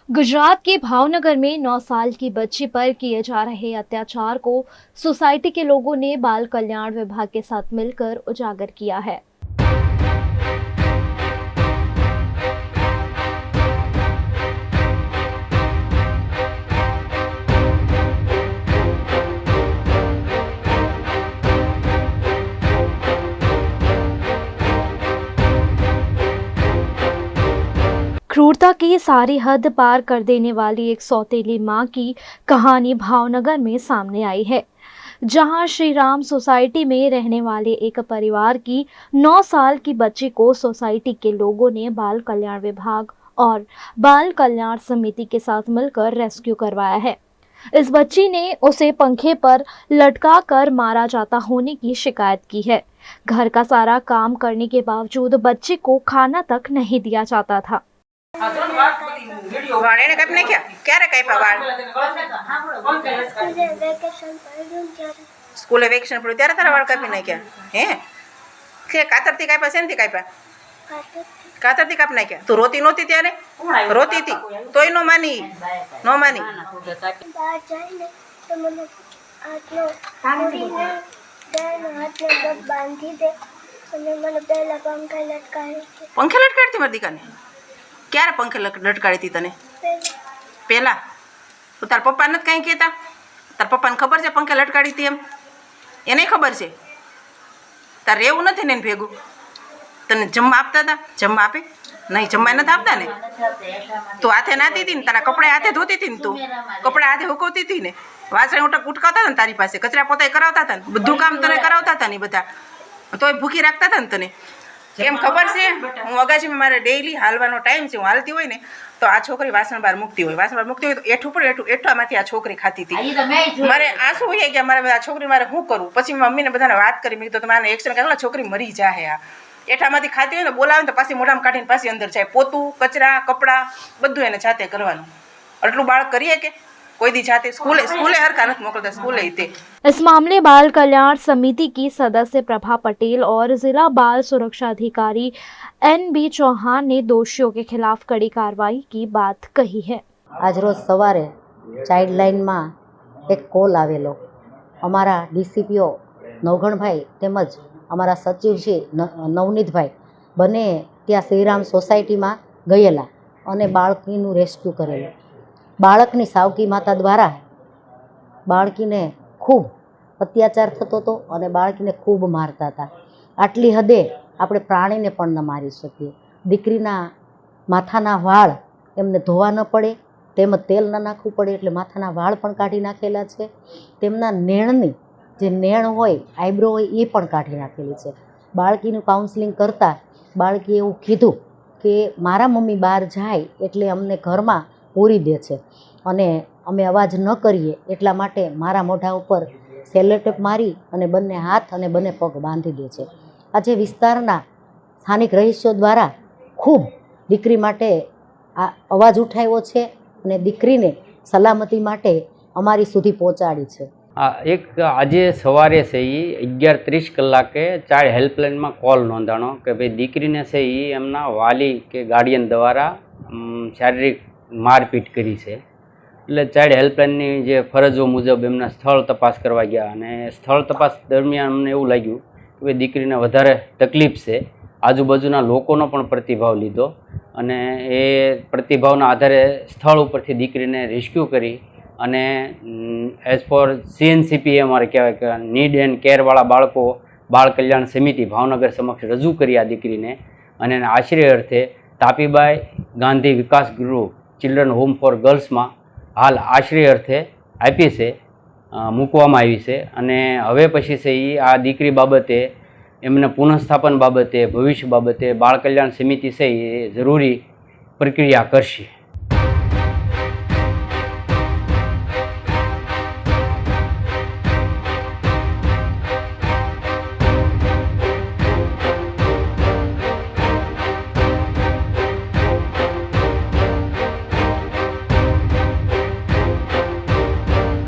गुजरात के भावनगर में 9 साल की बच्ची पर किए जा रहे अत्याचार को सोसाइटी के लोगों ने बाल कल्याण विभाग के साथ मिलकर उजागर किया है। क्रूरता की सारी हद पार कर देने वाली एक सौतेली मां की कहानी भावनगर में सामने आई है, जहां श्री राम सोसाइटी में रहने वाले एक परिवार की 9 साल की बच्ची को सोसाइटी के लोगों ने बाल कल्याण विभाग और बाल कल्याण समिति के साथ मिलकर रेस्क्यू करवाया है। इस बच्ची ने उसे पंखे पर लटका कर मारा जाता होने की शिकायत की है। घर का सारा काम करने के बावजूद बच्चे को खाना तक नहीं दिया जाता था। એને કાપ નાખ્યા ક્યારે કાપ્યા વાળ સ્કૂલે વેકેશન પડ્યું ત્યારે તારા વાળ કાપી નાખ્યા હે કે કાતરથી કાપ્યા છે ને કાપ્યા કાતરથી કાપ નાખ્યા તું રોતી નહોતી ત્યારે રોતી હતી તોય નો માની પંખે લટકાડતી મારી દીકાને ક્યારે પંખે લટકાડી હતી તને પહેલા તો તાર પપ્પાને જ કાંઈ કહેતા તાર પપ્પાને ખબર છે પંખે લટકાડી હતી એમ એને ખબર છે તાર રહેવું નથી ને એને ભેગું તને જમવા આપતા હતા જમવા આપે નહીં જમવા નથી આપતા ને તું હાથે નાતી હતી ને તારા કપડા હાથે ધોતી હતી ને તું કપડા હાથે હુકવતી હતી ને વાસણ ઉટકાવતા હતા ને તારી પાસે કચરા પોતાય કરાવતા હતા ને બધું કામ તને કરાવતા હતા ને બધા તોય ભૂખી રાખતા હતા ને તને કેમ ખબર છે હું અગાશીમાં મારે ડેઈલી હાલવાનો ટાઈમ છે હું હાલતી હોય ને તો આ છોકરી વાસણ બહાર મૂકતી હોય તો એઠું પડે એઠામાંથી આ છોકરી ખાતી હતી મારે આંસુ હોય કે મારે આ છોકરી મારે શું કરવું પછી મમ્મીને બધાને વાત કરી મેં કીધું તમારે એક્શન કરેલા છોકરી મરી જાય આ એઠામાંથી ખાતી હોય ને બોલાવે ને તો પાછી મોઢામાં કાઢીને પાછી અંદર જાય પોતું કચરા કપડાં બધું એને જાતે કરવાનું આટલું બાળક કરીએ કે कोई दी जाते स्कूल हर कानत मोकलता स्कूल ही थे। इस मामले बाल कल्याण समिति की सदस्य प्रभा पटेल और जिला बाल सुरक्षा अधिकारी NB चौहान ने दोषियों के खिलाफ कड़ी कार्रवाई की बात कही है। आज रोज सवारे चाइल्ड लाइन में एक कॉल आवेलो अमारा DCPO नवघण भाई तेमज अमारा सचिव श्री नवनीत भाई बने त्या श्रीराम सोसायटी में गयेला अने बाळकीनुं रेस्क्यू करेलुं। बाळकनी सावकी माता द्वारा बाळकीने खूब अत्याचार थतो तो अने बाळकीने खूब मारता था। आटली हदे आपणे प्राणीने पण न मारी शकीए। दीकरीना माथाना वाळ एमने धोवा न पड़े तेमज तेल न नाखवुं पड़े एटले माथाना वाळ पण काढी नाखेला छे। तेमना नेणनी जे नेण होय आईब्रो होय ए पण काढी नाखेली छे। बाळकीनुं काउन्सलिंग करता बाळकीए एवुं कीधुं के मारा मम्मी बहार जाय एटले अमने घरमां पूरी दे छे अने अमे अवाज न करीए एटला माटे मारा मोढा उपर सेलोटेप मारी अने बंने हाथ अने बंने पग बांधी दे छे। आज विस्तारना स्थानिक रहीशो द्वारा खूब दीकरी माटे अवाज उठाव्यो छे अने दीकरीने सलामती माटे अमारी सुधी पहोंचाडी छे। एक आज सवारे से ही 11:30 कलाके चाइल्ड हेल्पलाइन में कॉल नोंधाणो कि भाई दीकरी ने से ही एमना वाली के गार्डियन द्वारा शारीरिक मारपीट करी है। એટલે ચાઇલ્ડ હેલ્પલાઇનની જે ફરજો મુજબ એમના સ્થળ તપાસ કરવા ગયા અને સ્થળ તપાસ દરમિયાન અમને એવું લાગ્યું કે દીકરીને વધારે તકલીફ છે। આજુબાજુના લોકોનો પણ પ્રતિભાવ લીધો અને એ પ્રતિભાવના આધારે સ્થળ ઉપરથી દીકરીને રેસ્ક્યુ કરી અને એઝ ફોર CNCP અમારે કહેવાય કે નીડ એન્ડ કેરવાળા બાળકો બાળ કલ્યાણ સમિતિ ભાવનગર સમક્ષ રજૂ કરી આ દીકરીને અને એના આશ્રય અર્થે તાપીબાઈ ગાંધી વિકાસ ગૃહ चिल्ड्रन होम फॉर गर्ल्स में हाल आश्रय अर्थे आपी से मूकवामां आवी छे अने हवे पछी से आ दीकरी बाबते एमने पुनઃस्थापन बाबते भविष्य बाबते बाळ कल्याण समिति से जरूरी प्रक्रिया करशे।